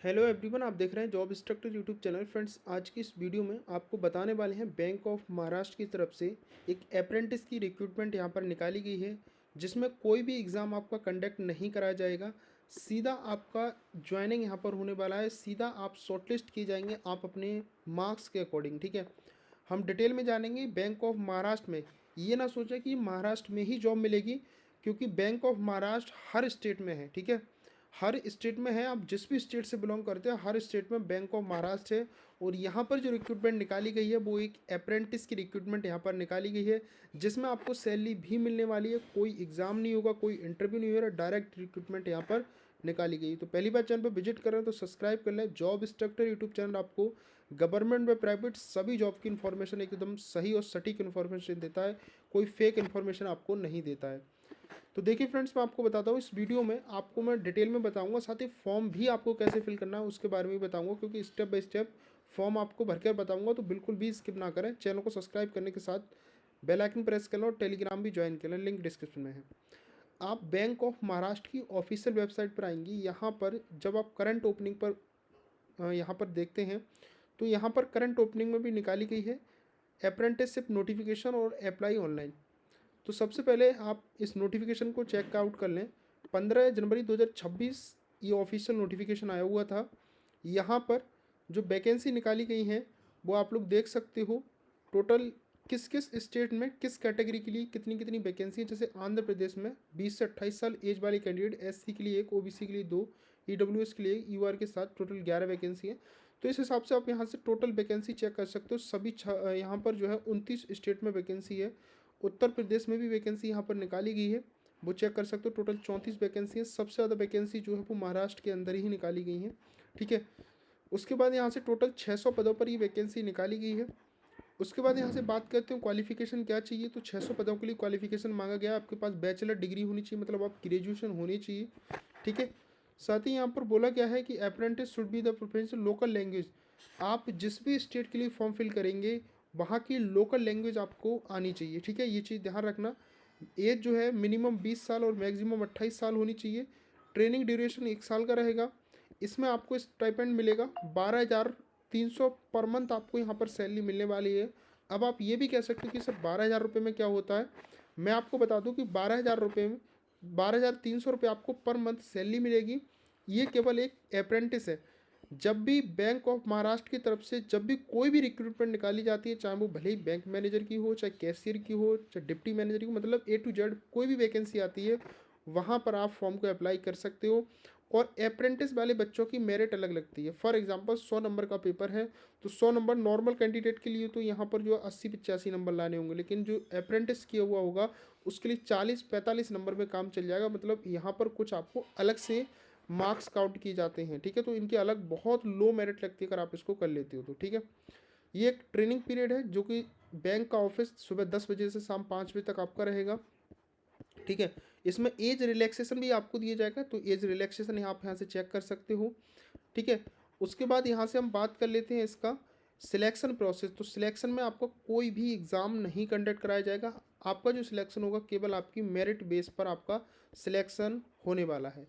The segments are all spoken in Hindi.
हेलो एवरीवन, आप देख रहे हैं job instructor YouTube channel. Friends, आज की इस वीडियो में आपको बताने वाले हैं बैंक ऑफ महाराष्ट्र की तरफ से एक अप्रेंटिस की रिक्रूटमेंट यहाँ पर निकाली गई है, जिसमें कोई भी एग्ज़ाम आपका कंडक्ट नहीं कराया जाएगा। सीधा आपका ज्वाइनिंग यहाँ पर होने वाला है, सीधा आप शॉर्टलिस्ट किए जाएंगे आप अपने मार्क्स के अकॉर्डिंग। ठीक है, हम डिटेल में जानेंगे बैंक ऑफ महाराष्ट्र में। ये ना सोचा कि महाराष्ट्र में ही जॉब मिलेगी, क्योंकि bank of Maharashtra her state में है। ठीक है, हर स्टेट में है। आप जिस भी स्टेट से बिलोंग करते हैं, हर स्टेट में बैंक ऑफ महाराष्ट्र है। और यहाँ पर जो रिक्रूटमेंट निकाली गई है वो एक अप्रेंटिस की रिक्रूटमेंट यहाँ पर निकाली गई है, जिसमें आपको सैलरी भी मिलने वाली है। कोई एग्ज़ाम नहीं होगा, कोई इंटरव्यू नहीं होगा, डायरेक्ट रिक्रूटमेंट यहाँ पर निकाली गई। तो पहली बार चैनल पर विजिट कर रहे हैं तो सब्सक्राइब कर लें। जॉब इंस्ट्रक्टर यूट्यूब चैनल आपको गवर्नमेंट व प्राइवेट सभी जॉब की इन्फॉर्मेशन एकदम सही और सटीक इन्फॉर्मेशन देता है, कोई फेक इन्फॉर्मेशन आपको नहीं देता है। तो देखिए फ्रेंड्स, मैं आपको बताता हूँ, इस वीडियो में आपको मैं डिटेल में बताऊंगा, साथ ही फॉर्म भी आपको कैसे फिल करना है उसके बारे में भी बताऊंगा, क्योंकि स्टेप बाय स्टेप फॉर्म आपको भरकर बताऊंगा। तो बिल्कुल भी स्किप ना करें। चैनल को सब्सक्राइब करने के साथ बेल आइकन प्रेस कर लें और टेलीग्राम भी ज्वाइन कर लें, लिंक डिस्क्रिप्शन में है। आप बैंक ऑफ महाराष्ट्र की ऑफिशियल वेबसाइट पर आएंगी। यहाँ पर जब आप करंट ओपनिंग पर यहाँ पर देखते हैं तो यहाँ पर करंट ओपनिंग में भी निकाली गई है अप्रेंटिसशिप नोटिफिकेशन और अप्लाई ऑनलाइन। तो सबसे पहले आप इस नोटिफिकेशन को चेक आउट कर लें। 15 जनवरी 2026 ये ऑफिशियल नोटिफिकेशन आया हुआ था। यहाँ पर जो वैकेंसी निकाली गई हैं वो आप लोग देख सकते हो। टोटल किस किस स्टेट में किस कैटेगरी के लिए कितनी कितनी वैकेंसी है। जैसे आंध्र प्रदेश में 20 से 28 साल एज वाले कैंडिडेट, एससी के लिए 1, ओबीसी के लिए 2, ईडब्ल्यूएस के लिए यूआर के साथ टोटल 11 वैकेंसी है। तो इस हिसाब से आप यहाँ से टोटल वैकेंसी चेक कर सकते हो। सभी यहाँ पर जो है 29 स्टेट में वैकेंसी है। उत्तर प्रदेश में भी वैकेंसी यहाँ पर निकाली गई है, वो चेक कर सकते हो। टोटल 34 वैकेंसी है। सबसे ज़्यादा वैकेंसी जो है वो महाराष्ट्र के अंदर ही निकाली गई है। ठीक है, उसके बाद यहाँ से टोटल 600 पदों पर ये वैकेंसी निकाली गई है। उसके बाद यहाँ से बात करते हैं क्वालिफिकेशन क्या चाहिए। तो 600 पदों के लिए क्वालिफिकेशन मांगा गया है, आपके पास बैचलर डिग्री होनी चाहिए, मतलब आप ग्रेजुएशन होनी चाहिए। ठीक है, साथ ही यहाँ पर बोला गया है कि apprentice should be the professional local language. आप जिस भी स्टेट के लिए फॉर्म फिल करेंगे वहाँ की लोकल लैंग्वेज आपको आनी चाहिए। ठीक है, ये चीज़ ध्यान रखना। एज जो है मिनिमम 20 साल और मैक्सिमम 28 साल होनी चाहिए। ट्रेनिंग ड्यूरेशन 1 साल का रहेगा। इसमें आपको स्टाइपेंड मिलेगा 12,300 पर मंथ, आपको यहाँ पर सैलरी मिलने वाली है। अब आप ये भी कह सकते हो कि सर 12,000 रुपये में क्या होता है। मैं आपको बता दूं कि 12,000 रुपये में 12,300 रुपये आपको पर मंथ सैलरी मिलेगी। ये केवल एक अप्रेंटिस है। जब भी बैंक ऑफ महाराष्ट्र की तरफ से जब भी कोई भी रिक्रूटमेंट निकाली जाती है, चाहे वो भले ही बैंक मैनेजर की हो, चाहे कैशियर की हो, चाहे डिप्टी मैनेजर की हो, मतलब A to Z कोई भी वैकेंसी आती है वहाँ पर आप फॉर्म को अप्लाई कर सकते हो। और अप्रेंटिस वाले बच्चों की मेरिट अलग लगती है। फॉर एग्जांपल 100 नंबर का पेपर है तो 100 नंबर नॉर्मल कैंडिडेट के लिए तो यहाँ पर जो 80-85 नंबर लाने होंगे, लेकिन जो अप्रेंटिस किया हुआ होगा उसके लिए 40-45 नंबर में काम चल जाएगा। मतलब यहाँ पर कुछ आपको अलग से मार्क्स काउंट किए जाते हैं। ठीक है, तो इनकी अलग बहुत लो मेरिट लगती है अगर आप इसको कर लेते हो तो। ठीक है, ये एक ट्रेनिंग पीरियड है जो कि बैंक का ऑफिस सुबह 10 बजे से शाम 5 बजे तक आपका रहेगा। ठीक है, इसमें एज रिलैक्सेशन भी आपको दिया जाएगा, तो एज रिलैक्सेशन आप यहाँ से चेक कर सकते हो। ठीक है, उसके बाद यहाँ से हम बात कर लेते हैं इसका सिलेक्शन प्रोसेस। तो सिलेक्शन में आपको कोई भी एग्ज़ाम नहीं कंडक्ट कराया जाएगा। आपका जो सिलेक्शन होगा केवल आपकी मेरिट बेस पर आपका सिलेक्शन होने वाला है।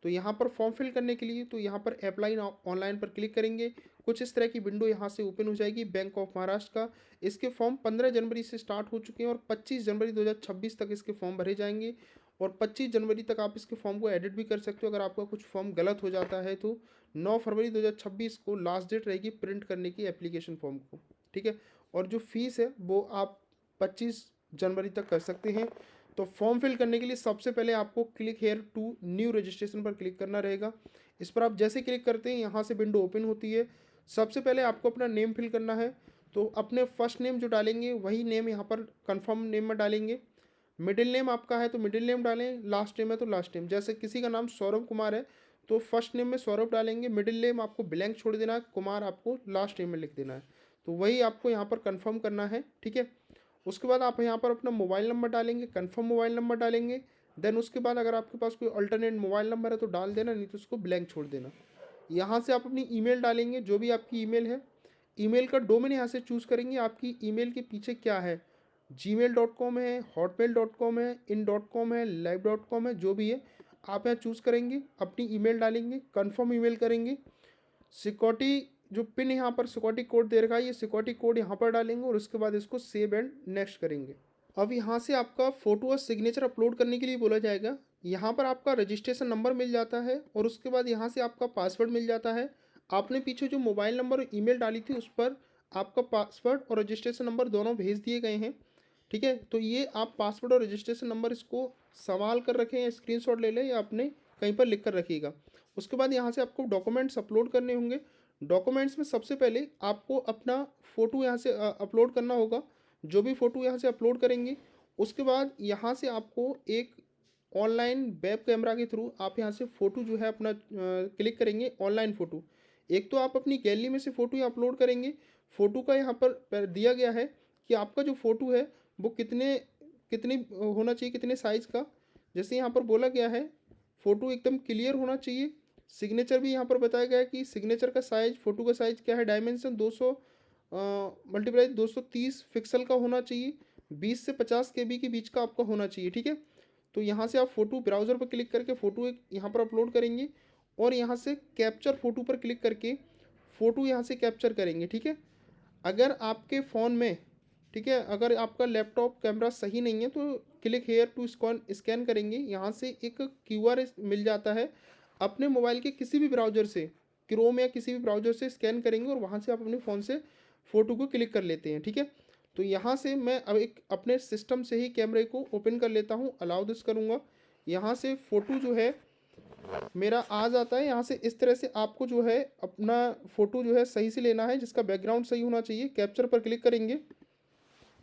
तो यहाँ पर फॉर्म फिल करने के लिए तो यहाँ पर अप्लाई ऑनलाइन पर क्लिक करेंगे। कुछ इस तरह की विंडो यहाँ से ओपन हो जाएगी बैंक ऑफ महाराष्ट्र का। इसके फॉर्म 15 जनवरी से स्टार्ट हो चुके हैं और 25 जनवरी 2026 तक इसके फॉर्म भरे जाएंगे। और 25 जनवरी तक आप इसके फॉर्म को एडिट भी कर सकते हो अगर आपका कुछ फॉर्म गलत हो जाता है तो। 9 फरवरी 2026 को लास्ट डेट रहेगी प्रिंट करने की एप्लीकेशन फॉर्म को। ठीक है, और जो फीस है वो आप 25 जनवरी तक कर सकते हैं। तो फॉर्म फिल करने के लिए सबसे पहले आपको click here to new registration पर क्लिक करना रहेगा। इस पर आप जैसे क्लिक करते हैं यहाँ से विंडो ओपन होती है। सबसे पहले आपको अपना नेम फिल करना है। तो अपने फर्स्ट नेम जो डालेंगे वही नेम यहाँ पर कंफर्म नेम में डालेंगे। मिडिल नेम आपका है तो मिडिल नेम डालें, लास्ट नेम है तो लास्ट नेम। जैसे किसी का नाम सौरभ कुमार है तो फर्स्ट नेम में सौरभ डालेंगे, मिडिल नेम आपको ब्लैंक छोड़ देना है, कुमार आपको लास्ट नेम में लिख देना है। तो वही आपको यहाँ पर कंफर्म करना है। ठीक है, उसके बाद आप यहाँ पर अपना मोबाइल नंबर डालेंगे, कंफर्म मोबाइल नंबर डालेंगे। देन उसके बाद अगर आपके पास कोई अल्टरनेट मोबाइल नंबर है तो डाल देना, नहीं तो उसको ब्लैंक छोड़ देना। यहाँ से आप अपनी ईमेल डालेंगे, जो भी आपकी ईमेल है। ईमेल का डोमेन यहाँ से चूज़ करेंगे। आपकी ईमेल के पीछे क्या है, gmail.com है, hotmail.com है, in.com है, live.com है, जो भी है आप यहाँ चूज़ करेंगे, अपनी ईमेल डालेंगे, कंफर्म ईमेल करेंगे। सिक्योरिटी जो पिन यहाँ पर सिक्योरिटी कोड दे रखा है, ये सिक्योरिटी कोड यहाँ पर डालेंगे और उसके बाद इसको सेव एंड नेक्स्ट करेंगे। अब यहाँ से आपका फ़ोटो और सिग्नेचर अपलोड करने के लिए बोला जाएगा। यहाँ पर आपका रजिस्ट्रेशन नंबर मिल जाता है और उसके बाद यहाँ से आपका पासवर्ड मिल जाता है। आपने पीछे जो मोबाइल नंबर और ईमेल डाली थी उस पर आपका पासवर्ड और रजिस्ट्रेशन नंबर दोनों भेज दिए गए हैं। ठीक है, तो ये आप पासवर्ड और रजिस्ट्रेशन नंबर इसको संभाल कर रखें या स्क्रीनशॉट ले लें या अपने कहीं पर लिख कर रखिएगा। उसके बाद यहाँ से आपको डॉक्यूमेंट्स अपलोड करने होंगे। डॉक्यूमेंट्स में सबसे पहले आपको अपना फ़ोटो यहाँ से अपलोड करना होगा। जो भी फ़ोटो यहाँ से अपलोड करेंगे उसके बाद यहाँ से आपको एक ऑनलाइन वेब कैमरा के थ्रू आप यहाँ से फ़ोटो जो है अपना क्लिक करेंगे ऑनलाइन फ़ोटो। एक तो आप अपनी गैलरी में से फ़ोटो यहाँ अपलोड करेंगे। फ़ोटो का यहाँ पर दिया गया है कि आपका जो फ़ोटो है वो कितनी होना चाहिए, कितने साइज़ का। जैसे यहाँ पर बोला गया है फ़ोटो एकदम क्लियर होना चाहिए। सिग्नेचर भी यहाँ पर बताया गया है कि सिग्नेचर का साइज़, फ़ोटो का साइज़ क्या है, डायमेंशन 200 मल्टीप्लाई 230 पिक्सल का होना चाहिए। 20 से 50 KB के बीच का आपका होना चाहिए। ठीक है, तो यहाँ से आप फ़ोटो ब्राउज़र पर क्लिक करके फ़ोटो एक यहाँ पर अपलोड करेंगे और यहाँ से कैप्चर फ़ोटो पर क्लिक करके फ़ोटो यहाँ से कैप्चर करेंगे। ठीक है, अगर आपके फ़ोन में, ठीक है, अगर आपका लैपटॉप कैमरा सही नहीं है तो क्लिक हेयर टू स्कैन करेंगे। यहाँ से एक QR मिल जाता है, अपने मोबाइल के किसी भी ब्राउज़र से, क्रोम या किसी भी ब्राउज़र से स्कैन करेंगे और वहाँ से आप अपने फ़ोन से फ़ोटो को क्लिक कर लेते हैं। ठीक है, तो यहाँ से मैं अब एक अपने सिस्टम से ही कैमरे को ओपन कर लेता हूँ, अलाउ दिस करूँगा। यहाँ से फ़ोटो जो है मेरा आ जाता है। यहाँ से इस तरह से आपको जो है अपना फ़ोटो जो है सही से लेना है, जिसका बैकग्राउंड सही होना चाहिए। कैप्चर पर क्लिक करेंगे,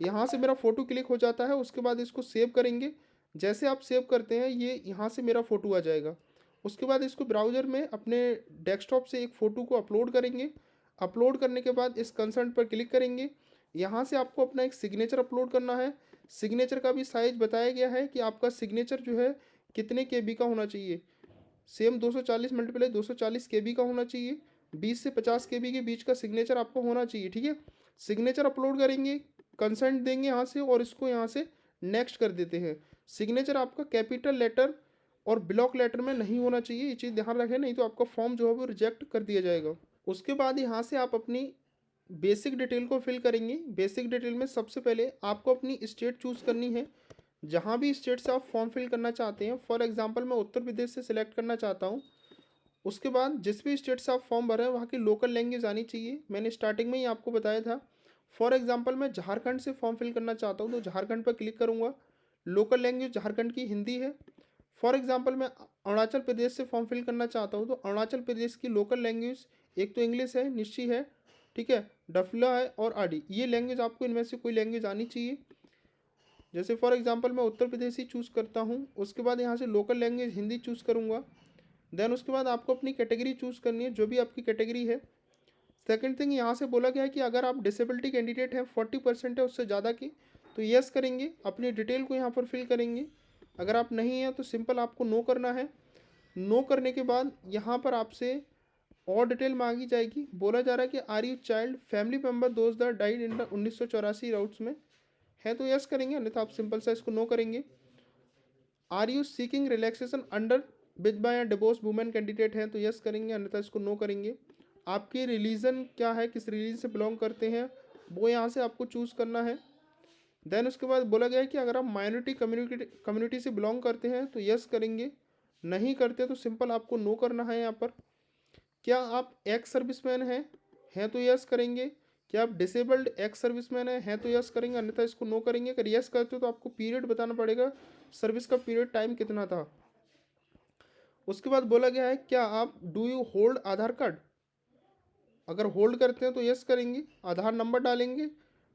यहाँ से मेरा फ़ोटो क्लिक हो जाता है। उसके बाद इसको सेव करेंगे। जैसे आप सेव करते हैं ये यहाँ से मेरा फ़ोटो आ जाएगा। उसके बाद इसको ब्राउज़र में अपने डेस्कटॉप से एक फ़ोटो को अपलोड करेंगे। अपलोड करने के बाद इस कंसर्ट पर क्लिक करेंगे। यहाँ से आपको अपना एक सिग्नेचर अपलोड करना है। सिग्नेचर का भी साइज़ बताया गया है कि आपका सिग्नेचर जो है कितने KB का होना चाहिए। सेम 240 मल्टीप्लाई 240 KB का होना चाहिए। 20 से 50 KB के बीच का सिग्नेचर आपको होना चाहिए। ठीक है, सिग्नेचर अपलोड करेंगे, कंसेंट देंगे यहाँ से और इसको यहाँ से नेक्स्ट कर देते हैं। सिग्नेचर आपका कैपिटल लेटर और ब्लॉक लेटर में नहीं होना चाहिए, ये चीज़ ध्यान रखें, नहीं तो आपका फॉर्म जो है वो रिजेक्ट कर दिया जाएगा। उसके बाद यहाँ से आप अपनी बेसिक डिटेल को फिल करेंगे। बेसिक डिटेल में सबसे पहले आपको अपनी स्टेट चूज़ करनी है, जहाँ भी स्टेट से आप फॉर्म फिल करना चाहते हैं। फॉर एग्जांपल मैं उत्तर प्रदेश से सिलेक्ट करना चाहता हूँ। उसके बाद जिस भी स्टेट से आप फॉर्म भर रहे हैं वहाँ की लोकल लैंग्वेज आनी चाहिए। मैंने स्टार्टिंग में ही आपको बताया था। फॉर एग्जांपल मैं झारखंड से फॉर्म फिल करना चाहता हूँ तो झारखंड पर क्लिक करूँगा। लोकल लैंग्वेज झारखंड की हिंदी है। फॉर एग्जांपल मैं अरुणाचल प्रदेश से फॉर्म फिल करना चाहता हूँ तो अरुणाचल प्रदेश की लोकल लैंग्वेज एक तो इंग्लिश है, निश्ची है, ठीक है, डफला है और आडी। ये लैंग्वेज आपको इनमें से कोई लैंग्वेज आनी चाहिए। जैसे फॉर एग्जांपल मैं उत्तर प्रदेश ही चूज़ करता हूँ। उसके बाद यहाँ से लोकल लैंग्वेज हिंदी चूज़ करूँगा। देन उसके बाद आपको अपनी कैटेगरी चूज़ करनी है, जो भी आपकी कैटेगरी है। सेकंड थिंग यहाँ से बोला गया है कि अगर आप डिसेबिलिटी कैंडिडेट हैं, 40% है उससे ज़्यादा की, तो यस करेंगे, अपनी डिटेल को यहाँ पर फिल करेंगे। अगर आप नहीं हैं तो सिंपल आपको नो करना है। नो करने के बाद यहाँ पर आपसे और डिटेल मांगी जाएगी। बोला जा रहा है कि are you child family member those that died in 1984 riots में, है तो यस करेंगे, अन्यथा आप सिंपल सा इसको नो करेंगे। Are you seeking relaxation under with by a divorce women candidate है तो यस करेंगे, अन्यथा इसको नो करेंगे। आपकी रिलीजन क्या है, किस रिलीजन से बिलोंग करते हैं, वो यहाँ से आपको चूज़ करना है। देन उसके बाद बोला गया है कि अगर आप माइनॉरिटी कम्युनिटी से बिलोंग करते हैं तो यस करेंगे, नहीं करते तो सिंपल आपको नो करना है यहाँ पर। क्या आप एक्स सर्विसमैन हैं तो यस करेंगे। क्या आप डिसेबल्ड एक्स सर्विसमैन हैं तो यस करेंगे, अन्यथा इसको नो करेंगे। अगर यस करते हो तो आपको पीरियड बताना पड़ेगा, सर्विस का पीरियड टाइम कितना था। उसके बाद बोला गया है क्या आप do you hold Aadhaar card, अगर होल्ड करते हैं तो यस करेंगे, आधार नंबर डालेंगे।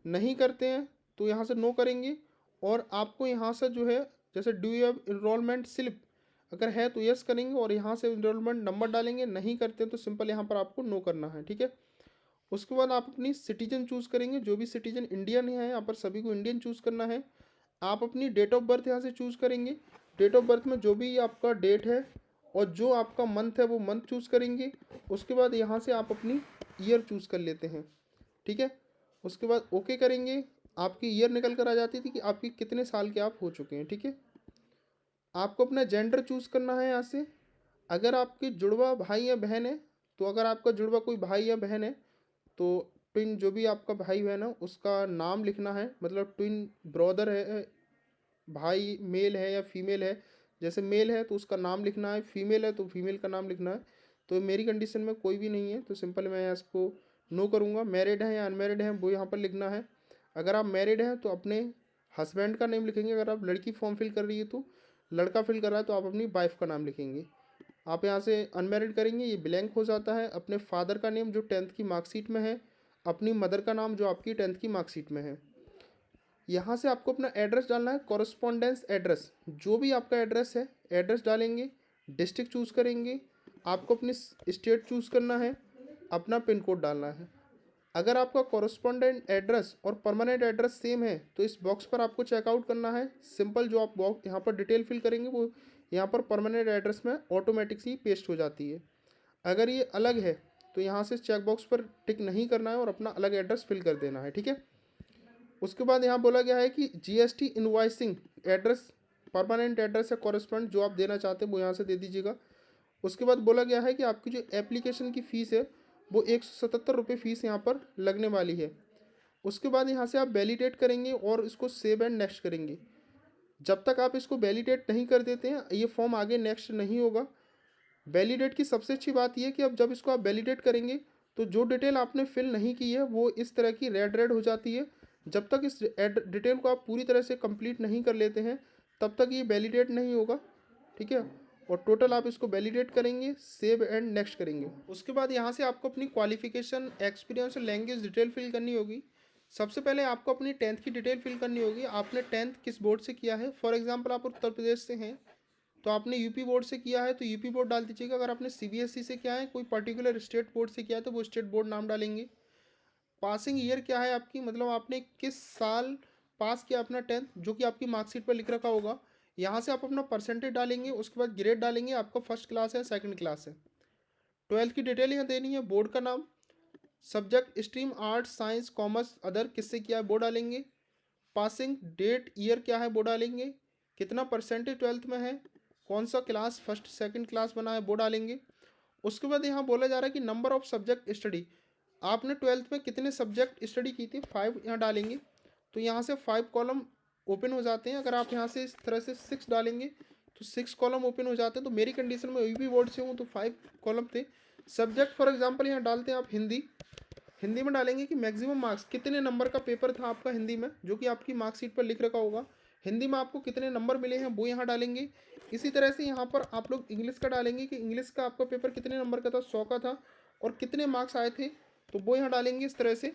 नहीं करते हैं तो यहाँ से नो करेंगे। और आपको यहाँ से जो है जैसे do you have enrolment slip, अगर है तो यस करेंगे और यहाँ से इनरोलमेंट नंबर डालेंगे। नहीं करते तो सिंपल यहाँ पर आपको नो करना है। ठीक है, उसके बाद आप अपनी सिटीजन चूज़ करेंगे, जो भी सिटीजन इंडियन है यहाँ पर सभी को इंडियन चूज़ करना है। आप अपनी डेट ऑफ बर्थ यहाँ से चूज़ करेंगे। डेट ऑफ बर्थ में जो भी आपका डेट है और जो आपका मंथ है वो मंथ चूज़ करेंगे। उसके बाद यहाँ से आप अपनी ईयर चूज़ कर लेते हैं। ठीक है, उसके बाद ओके करेंगे, आपकी ईयर निकल कर आ जाती थी कि आपकी कितने साल के आप हो चुके हैं। ठीक है, आपको अपना जेंडर चूज़ करना है यहाँ से। अगर आपके जुड़वा भाई या बहन है तो अगर आपका जुड़वा कोई भाई या बहन है तो ट्विन जो भी आपका भाई बहन है उसका नाम लिखना है, मतलब ट्विन ब्रदर है, भाई मेल है या फीमेल है, जैसे मेल है तो उसका नाम लिखना है, फीमेल है तो फीमेल का नाम लिखना है। तो मेरी कंडीशन में कोई भी नहीं है तो सिंपल मैं यहाँ इसको नो करूँगा। मैरिड है या अनमैरिड है वो यहाँ पर लिखना है। अगर आप मैरिड हैं तो अपने हस्बैंड का नेम लिखेंगे, अगर आप लड़की फॉर्म फिल कर रही है तो लड़का फिल कर रहा है तो आप अपनी वाइफ का नाम लिखेंगे। आप यहाँ से अनमैरिड करेंगे, ये ब्लैंक हो जाता है। अपने फादर का नेम जो 10th की मार्कशीट में है, अपनी मदर का नाम जो आपकी 10th की मार्कशीट में है। यहाँ से आपको अपना एड्रेस डालना है, कॉरस्पॉन्डेंस एड्रेस, जो भी आपका एड्रेस है एड्रेस डालेंगे, डिस्ट्रिक्ट चूज़ करेंगे, आपको अपनी स्टेट चूज़ करना है, अपना पिन कोड डालना है। अगर आपका कॉरस्पॉन्डेंट एड्रेस और परमानेंट एड्रेस सेम है तो इस बॉक्स पर आपको चेकआउट करना है। सिंपल जो आप बॉक्स यहाँ पर डिटेल फिल करेंगे वो यहाँ पर परमानेंट एड्रेस में ऑटोमेटिकली पेस्ट हो जाती है। अगर ये अलग है तो यहाँ से चेक बॉक्स पर टिक नहीं करना है और अपना अलग एड्रेस फिल कर देना है, ठीक है। उसके बाद यहाँ बोला गया है कि GST invoicing address, permanent address या कॉरेस्पॉन्ड जो आप देना चाहते हैं वो यहाँ से दे दीजिएगा। उसके बाद बोला गया है कि आपकी जो एप्लीकेशन की फ़ीस है वो 177 रुपये फ़ीस यहाँ पर लगने वाली है। उसके बाद यहाँ से आप वैलिडेट करेंगे और इसको सेव एंड नेक्स्ट करेंगे। जब तक आप इसको वैलिडेट नहीं कर देते हैं ये फॉर्म आगे नेक्स्ट नहीं होगा। वैलिडेट की सबसे अच्छी बात यह कि अब जब इसको आप वैलिडेट करेंगे तो जो डिटेल आपने फिल नहीं की है वो इस तरह की रेड रेड हो जाती है। जब तक इस डिटेल को आप पूरी तरह से कंप्लीट नहीं कर लेते हैं तब तक ये वैलिडेट नहीं होगा, ठीक है। और टोटल आप इसको वैलिडेट करेंगे, सेव एंड नेक्स्ट करेंगे। उसके बाद यहाँ से आपको अपनी क्वालिफिकेशन, एक्सपीरियंस और लैंग्वेज डिटेल फिल करनी होगी। सबसे पहले आपको अपनी 10th की डिटेल फिल करनी होगी। आपने 10th किस बोर्ड से किया है। फॉर एग्जांपल आप उत्तर प्रदेश से हैं तो आपने यूपी बोर्ड से किया है तो यूपी बोर्ड डाल दीजिएगा। अगर आपने सीबीएसई से किया है, कोई पर्टिकुलर स्टेट बोर्ड से किया है तो वो स्टेट बोर्ड नाम डालेंगे। पासिंग ईयर क्या है आपकी, मतलब आपने किस साल पास किया अपना 10th, जो कि आपकी मार्कशीट पर लिख रखा होगा। यहाँ से आप अपना परसेंटेज डालेंगे, उसके बाद ग्रेड डालेंगे, आपका फर्स्ट क्लास है सेकंड क्लास है। 12th की डिटेल यहाँ देनी है, बोर्ड का नाम, subject stream arts science commerce other किससे किया है वो डालेंगे। पासिंग डेट ईयर क्या है वो डालेंगे। कितना परसेंटेज 12th में है, कौन सा क्लास फर्स्ट सेकंड क्लास बना है वो डालेंगे। उसके बाद यहाँ बोला जा रहा है कि नंबर ऑफ सब्जेक्ट स्टडी, आपने 12th में कितने सब्जेक्ट स्टडी की थी, 5 यहाँ डालेंगे। तो यहाँ से 5 कॉलम ओपन हो जाते हैं। अगर आप यहाँ से इस तरह से 6 डालेंगे तो 6 कॉलम ओपन हो जाते हैं। तो मेरी कंडीशन में यूपी बोर्ड से हूँ तो 5 कॉलम थे। सब्जेक्ट फॉर एग्जांपल यहाँ डालते हैं आप हिंदी, हिंदी में डालेंगे कि मैक्सिमम मार्क्स कितने नंबर का पेपर था आपका हिंदी में, जो कि आपकी मार्कशीट पर लिख रखा होगा। हिंदी में आपको कितने नंबर मिले हैं वो यहाँ डालेंगे। इसी तरह से यहाँ पर आप लोग इंग्लिश का डालेंगे कि इंग्लिश का आपका पेपर कितने नंबर का था, 100 का था, और कितने मार्क्स आए थे तो वो यहाँ डालेंगे इस तरह से।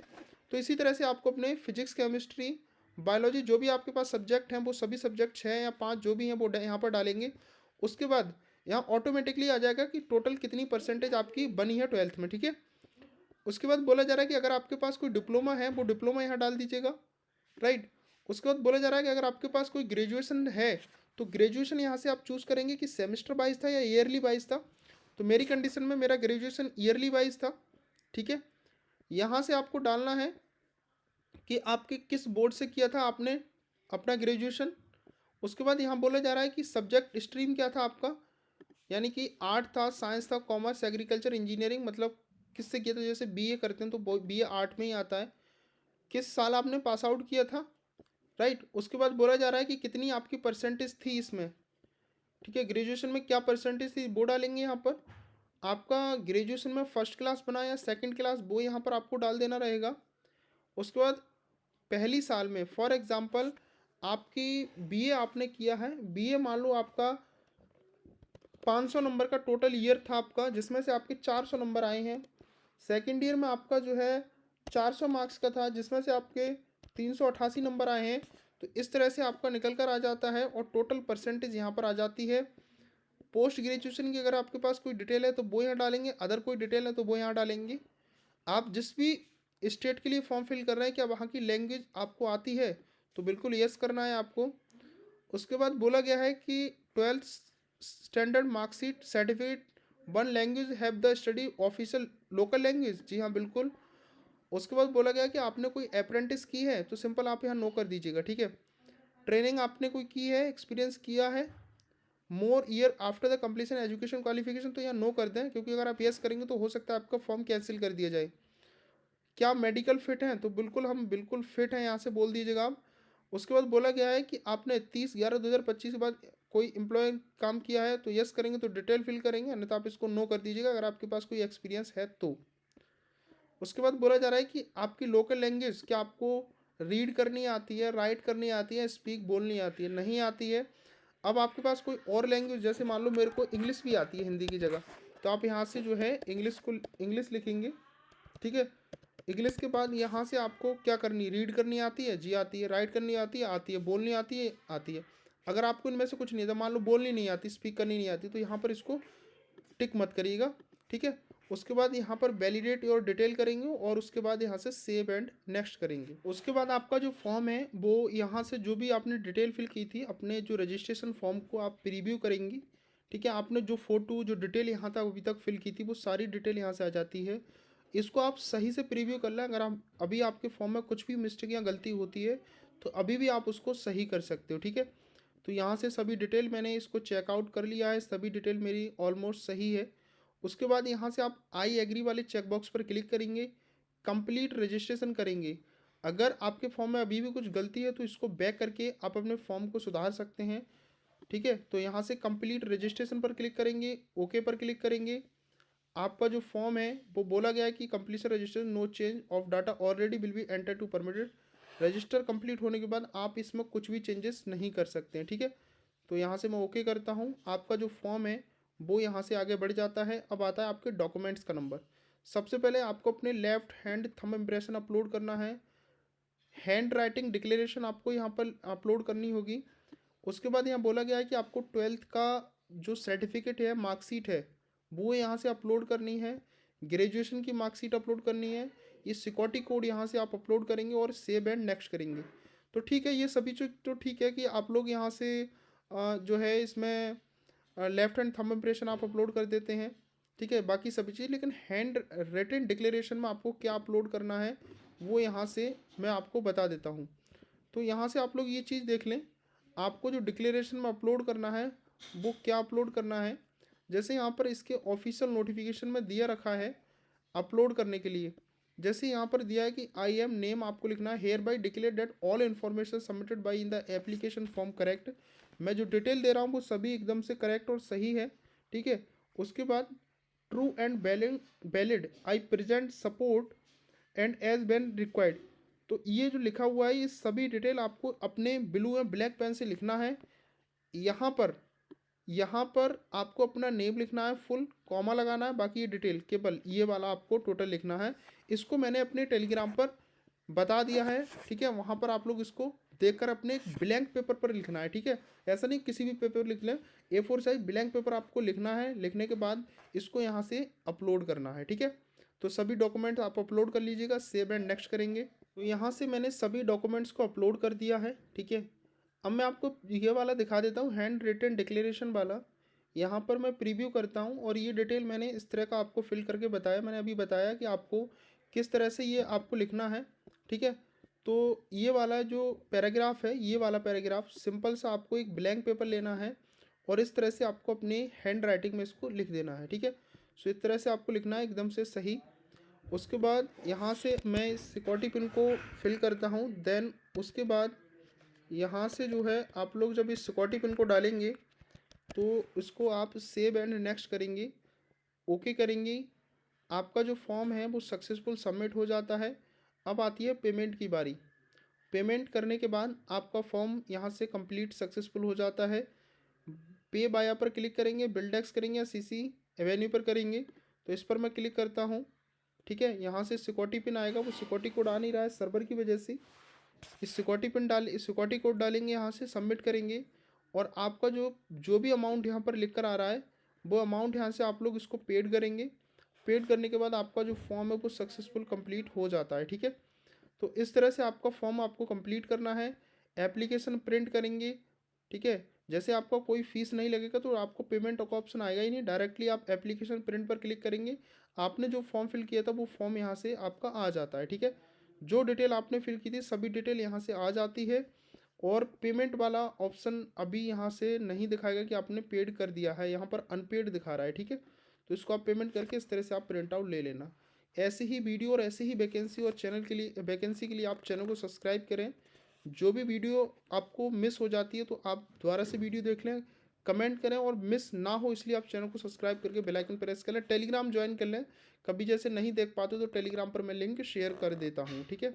तो इसी तरह से आपको अपने फिजिक्स, केमिस्ट्री, बायोलॉजी जो भी आपके पास सब्जेक्ट हैं वो सभी सब्जेक्ट 6 या 5 जो भी हैं वो यहाँ पर डालेंगे। उसके बाद यहाँ ऑटोमेटिकली आ जाएगा कि टोटल कितनी परसेंटेज आपकी बनी है 12th में, ठीक है। उसके बाद बोला जा रहा है कि अगर आपके पास कोई डिप्लोमा है वो डिप्लोमा यहाँ डाल दीजिएगा, राइट। उसके बाद बोला जा रहा है कि अगर आपके पास कोई ग्रेजुएशन है तो ग्रेजुएशन यहाँ से आप चूज़ करेंगे कि सेमेस्टर वाइज था या ईयरली वाइज था। तो मेरी कंडीशन में मेरा ग्रेजुएशन ईयरली वाइज था, ठीक है। यहाँ से आपको डालना है कि आपके किस बोर्ड से किया था आपने अपना ग्रेजुएशन। उसके बाद यहाँ बोला जा रहा है कि सब्जेक्ट स्ट्रीम क्या था आपका, यानी कि आर्ट था, साइंस था, कॉमर्स, एग्रीकल्चर, इंजीनियरिंग, मतलब किससे किया था। जैसे बीए करते हैं तो बीए आर्ट में ही आता है। किस साल आपने पास आउट किया था, राइट। उसके बाद बोला जा रहा है कि कितनी आपकी परसेंटेज थी इसमें, ठीक है। ग्रेजुएशन में क्या परसेंटेज थी वो डालेंगे यहाँ पर। आपका ग्रेजुएशन में फर्स्ट क्लास बना या सेकंड क्लास वो यहाँ पर आपको डाल देना रहेगा। उसके बाद पहली साल में फॉर एग्जांपल आपकी बीए आपने किया है, बीए मान लो आपका 500 नंबर का टोटल ईयर था आपका, जिसमें से आपके 400 नंबर आए हैं। सेकेंड ईयर में आपका जो है 400 मार्क्स का था, जिसमें से आपके 388 नंबर आए हैं। तो इस तरह से आपका निकल कर आ जाता है और टोटल परसेंटेज यहाँ पर आ जाती है। पोस्ट ग्रेजुएशन की अगर आपके पास कोई डिटेल है तो वो यहाँ डालेंगे, अदर कोई डिटेल है तो वो यहाँ डालेंगे। आप जिस भी स्टेट के लिए फॉर्म फिल कर रहे हैं क्या वहाँ की लैंग्वेज आपको आती है तो बिल्कुल यस करना है आपको। उसके बाद बोला गया है कि 12th standard marksheet certificate 1 language have the study official local language, जी हाँ बिल्कुल। उसके बाद बोला गया कि आपने कोई अप्रेंटिस की है तो सिंपल आप यहाँ नो कर दीजिएगा, ठीक है। ट्रेनिंग आपने कोई की है, एक्सपीरियंस किया है more year after the completion education qualification, तो यहाँ नो कर दें, क्योंकि अगर आप यस करेंगे तो हो सकता है आपका फॉर्म कैंसिल कर दिया जाए। क्या आप मेडिकल फिट हैं, तो बिल्कुल हम बिल्कुल फिट हैं यहाँ से बोल दीजिएगा आप। उसके बाद बोला गया है कि आपने 30/11/2025 के बाद कोई एम्प्लॉय काम किया है, तो यस करेंगे तो डिटेल फिल करेंगे, अन्यथा आप इसको नो कर दीजिएगा अगर आपके पास कोई एक्सपीरियंस है तो। उसके बाद बोला जा रहा है कि आपकी लोकल लैंग्वेज, क्या आपको रीड करनी आती है, राइट करनी आती है, स्पीक बोलनी आती है? नहीं आती है। अब आपके पास कोई और लैंग्वेज, जैसे मान लो मेरे को इंग्लिश भी आती है हिंदी की जगह, तो आप यहाँ से जो है इंग्लिश लिखेंगे। ठीक है, इंग्लिश के बाद यहाँ से आपको क्या करनी, रीड करनी आती है? जी आती है। राइट करनी आती है? आती है। बोलनी आती है? आती है। अगर आपको इनमें से कुछ नहीं था, मान लो बोलनी नहीं आती, स्पीक करनी नहीं आती, तो यहाँ पर इसको टिक मत करिएगा। ठीक है, उसके बाद यहाँ पर वैलिडेट और डिटेल करेंगे और उसके बाद यहाँ से सेव एंड नेक्स्ट करेंगे। उसके बाद आपका जो फॉर्म है वो यहाँ से जो भी आपने डिटेल फिल की थी अपने जो रजिस्ट्रेशन फॉर्म को आप प्रीव्यू करेंगी। ठीक है, आपने जो फोटो जो डिटेल यहाँ तक अभी तक फिल की थी वो सारी डिटेल यहाँ से आ जाती है। इसको आप सही से प्रीव्यू कर लें। अगर आप अभी आपके फॉर्म में कुछ भी मिस्टेक या गलती होती है तो अभी भी आप उसको सही कर सकते हो। ठीक है, तो यहाँ से सभी डिटेल मैंने इसको चेकआउट कर लिया है, सभी डिटेल मेरी ऑलमोस्ट सही है। उसके बाद यहाँ से आप आई एग्री वाले चेकबॉक्स पर क्लिक करेंगे, कंप्लीट रजिस्ट्रेशन करेंगे। अगर आपके फॉर्म में अभी भी कुछ गलती है तो इसको बैक करके आप अपने फॉर्म को सुधार सकते हैं। ठीक है, तो यहाँ से कंप्लीट रजिस्ट्रेशन पर क्लिक करेंगे, ओके पर क्लिक करेंगे। आपका जो फॉर्म है वो बोला गया है कि completion registration, no change of data already will be enter to permitted. Register complete होने के बाद आप इसमें कुछ भी चेंजेस नहीं कर सकते हैं। ठीक है, तो यहाँ से मैं ओके करता हूँ। आपका जो फॉर्म है वो यहाँ से आगे बढ़ जाता है। अब आता है आपके डॉक्यूमेंट्स का नंबर। सबसे पहले आपको अपने left hand thumb impression upload करना है। हैंड राइटिंग डिक्लेरेशन आपको यहाँ पर अपलोड करनी होगी। उसके बाद यहाँ बोला गया है कि आपको 12th का जो सर्टिफिकेट है, मार्कशीट है, वो यहाँ से अपलोड करनी है। ग्रेजुएशन की मार्कशीट अपलोड करनी है। ये सिक्योरिटी कोड यहाँ से आप अपलोड करेंगे और सेव एंड नेक्स्ट करेंगे। तो ठीक है, ये सभी चीज़ तो ठीक है कि आप लोग यहाँ से जो है इसमें लेफ्ट हैंड थंब इम्प्रेशन आप अपलोड कर देते हैं। ठीक है, बाकी सभी चीज़, लेकिन हैंड रिटन डिक्लेरेशन में आपको क्या अपलोड करना है वो यहाँ से मैं आपको बता देता हूँ। तो यहाँ से आप लोग ये चीज़ देख लें, आपको जो डिक्लेरेशन में अपलोड करना है वो क्या अपलोड करना है। जैसे यहाँ पर इसके ऑफिशियल नोटिफिकेशन में दिया रखा है अपलोड करने के लिए। जैसे यहाँ पर दिया है कि आई एम नेम आपको लिखना है, hereby declare that all information submitted by in the application form correct. मैं जो डिटेल दे रहा हूँ वो सभी एकदम से करेक्ट और सही है। ठीक है, उसके बाद true and valid I present support and as when required. तो ये जो लिखा हुआ है ये सभी डिटेल आपको अपने ब्लू एंड ब्लैक पेन से लिखना है। यहाँ पर आपको अपना नेम लिखना है, फुल कॉमा लगाना है, बाकी ये डिटेल केवल ये वाला आपको टोटल लिखना है। इसको मैंने अपने टेलीग्राम पर बता दिया है। ठीक है, वहाँ पर आप लोग इसको देखकर अपने एक ब्लैंक पेपर पर लिखना है। ठीक है, ऐसा नहीं किसी भी पेपर पर लिख लें, A4 साइज ब्लैंक पेपर आपको लिखना है। लिखने के बाद इसको यहाँ से अपलोड करना है। ठीक है, तो सभी डॉक्यूमेंट्स आप अपलोड कर लीजिएगा, सेव एंड नेक्स्ट करेंगे। तो यहाँ से मैंने सभी डॉक्यूमेंट्स को अपलोड कर दिया है। ठीक है, अब मैं आपको ये वाला दिखा देता हूँ, हैंड रिटन डिक्लेरेशन वाला। यहाँ पर मैं प्रीव्यू करता हूँ और ये डिटेल मैंने इस तरह का आपको फिल करके बताया। मैंने अभी बताया कि आपको किस तरह से ये आपको लिखना है। ठीक है, तो ये वाला जो पैराग्राफ है, ये वाला पैराग्राफ सिंपल सा आपको एक ब्लैंक पेपर लेना है और इस तरह से आपको अपने हैंड राइटिंग में इसको लिख देना है। ठीक है, सो इस तरह से आपको लिखना है एकदम से सही। उसके बाद यहाँ से मैं इस सिक्योरिटी पिन को फिल करता हूँ। देन उसके बाद यहाँ से जो है आप लोग जब इस सिक्योरिटी पिन को डालेंगे तो इसको आप सेव एंड नेक्स्ट करेंगे, ओके करेंगे। आपका जो फॉर्म है वो सक्सेसफुल सबमिट हो जाता है। अब आती है पेमेंट की बारी। पेमेंट करने के बाद आपका फॉर्म यहाँ से कंप्लीट सक्सेसफुल हो जाता है। पे बाया पर क्लिक करेंगे, बिल्डेक्स करेंगे या सीसी एवेन्यू पर करेंगे। तो इस पर मैं क्लिक करता हूँ। ठीक है, यहाँ से सिक्योरिटी पिन आएगा, वो सिक्योरिटी कोड आ नहीं रहा है सर्वर की वजह से। इस सिक्योरिटी कोड डालेंगे, यहाँ से सबमिट करेंगे और आपका जो जो भी अमाउंट यहाँ पर लिख कर आ रहा है वो अमाउंट यहाँ से आप लोग इसको पेड करेंगे। पेड करने के बाद आपका जो फॉर्म है वो सक्सेसफुल कंप्लीट हो जाता है। ठीक है, तो इस तरह से आपका फॉर्म आपको कंप्लीट करना है। एप्लीकेशन प्रिंट करेंगे। ठीक है, जैसे आपका कोई फीस नहीं लगेगा तो आपको पेमेंट का ऑप्शन आएगा ही नहीं, डायरेक्टली आप एप्लीकेशन प्रिंट पर क्लिक करेंगे। आपने जो फॉर्म फिल किया था वो फॉर्म यहाँ से आपका आ जाता है। ठीक है, जो डिटेल आपने फिल की थी सभी डिटेल यहाँ से आ जाती है। और पेमेंट वाला ऑप्शन अभी यहाँ से नहीं दिखाएगा कि आपने पेड कर दिया है, यहाँ पर अनपेड दिखा रहा है, ठीक है। तो इसको आप पेमेंट करके इस तरह से आप प्रिंट आउट ले लेना। ऐसे ही वीडियो और ऐसे ही वैकेंसी और चैनल के लिए वैकेंसी के लिए आप चैनल को सब्सक्राइब करें। जो भी वीडियो आपको मिस हो जाती है तो आप दोबारा से वीडियो देख लें, कमेंट करें और मिस ना हो इसलिए आप चैनल को सब्सक्राइब करके बेल आइकन प्रेस कर लें। टेलीग्राम ज्वाइन कर लें, कभी जैसे नहीं देख पाते तो टेलीग्राम पर मैं लिंक शेयर कर देता हूँ, ठीक है।